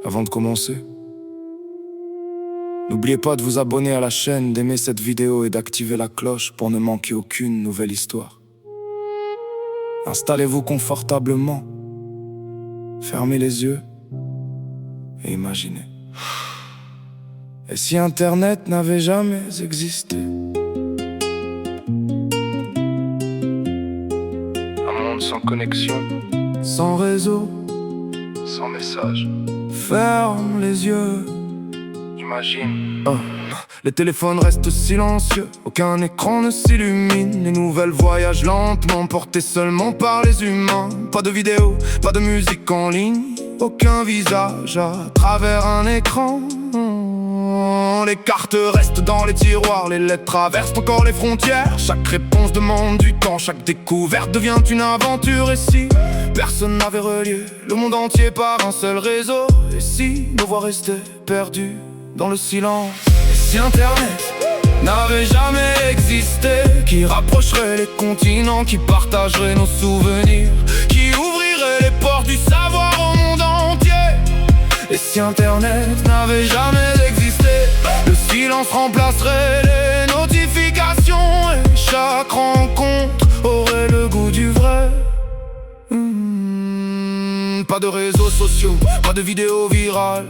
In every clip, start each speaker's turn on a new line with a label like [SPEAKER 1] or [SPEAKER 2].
[SPEAKER 1] Avant de commencer, n'oubliez pas de vous abonner à la chaîne, d'aimer cette vidéo et d'activer la cloche pour ne manquer aucune nouvelle histoire. Installez-vous confortablement, fermez les yeux et imaginez. Et si Internet n'avait jamais existé? Un monde sans connexion, sans réseau, sans message. Ferme les yeux, imagine. Les téléphones restent silencieux, aucun écran ne s'illumine. Les nouvelles voyagent lentement, portées seulement par les humains. Pas de vidéo, pas de musique en ligne, aucun visage à travers un écran. Les cartes restent dans les tiroirs, les lettres traversent encore les frontières. Chaque réponse demande du temps, chaque découverte devient une aventure. Et si personne n'avait relié le monde entier par un seul réseau? Et si nos voix restaient perdues dans le silence? Et si Internet n'avait jamais existé? Qui rapprocherait les continents, qui partagerait nos souvenirs, qui ouvrirait les portes du savoir au monde entier? Et si Internet n'avait jamais existé? Le silence remplacerait les notifications et chaque rencontre aurait le goût du vrai. Pas de réseaux sociaux, pas de vidéos virales.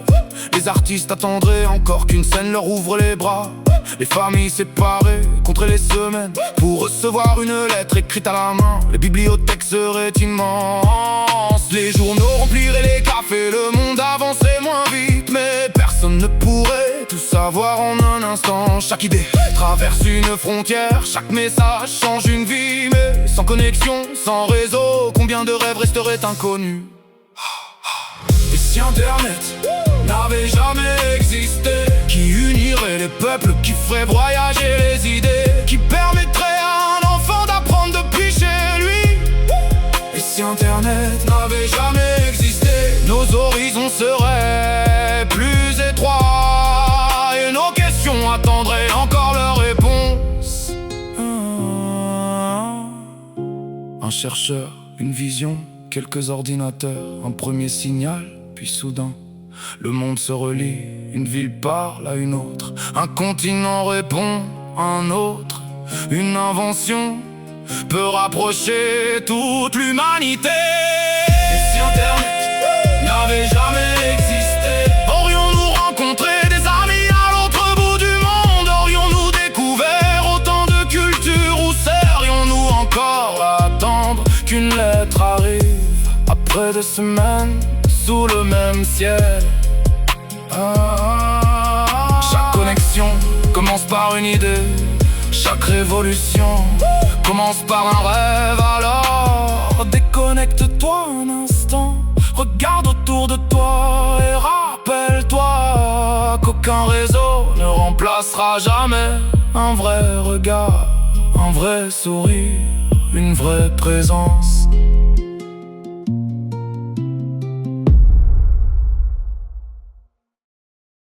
[SPEAKER 1] Les artistes attendraient encore qu'une scène leur ouvre les bras. Les familles séparées contre les semaines pour recevoir une lettre écrite à la main. Les bibliothèques seraient immenses, les journaux rempliraient les cafés. Le monde avancerait moins vite, mais personne ne pourrait tout savoir en un instant. Chaque idée traverse une frontière, chaque message change une vie. Mais sans connexion, sans réseau, combien de rêves resteraient inconnus? Et si Internet n'avait jamais existé? Qui unirait les peuples, qui ferait voyager les idées, qui permettrait à un enfant d'apprendre depuis chez lui? Et si Internet n'avait jamais existé? Nos horizons seraient plus étroits et nos questions attendraient encore leur réponse. Un chercheur, une vision, quelques ordinateurs, un premier signal, puis soudain le monde se relie, une ville parle à une autre, un continent répond à un autre. Une invention peut rapprocher toute l'humanité. Et si Internet n'avait jamais existé? Aurions-nous rencontré des amis à l'autre bout du monde? Aurions-nous découvert autant de cultures? Ou serions-nous encore à attendre qu'une lettre arrive après des semaines sous le même ciel? Chaque connexion commence par une idée, chaque révolution commence par un rêve. Alors déconnecte-toi un instant, regarde autour de toi et rappelle-toi qu'aucun réseau ne remplacera jamais un vrai regard, un vrai sourire, une vraie présence.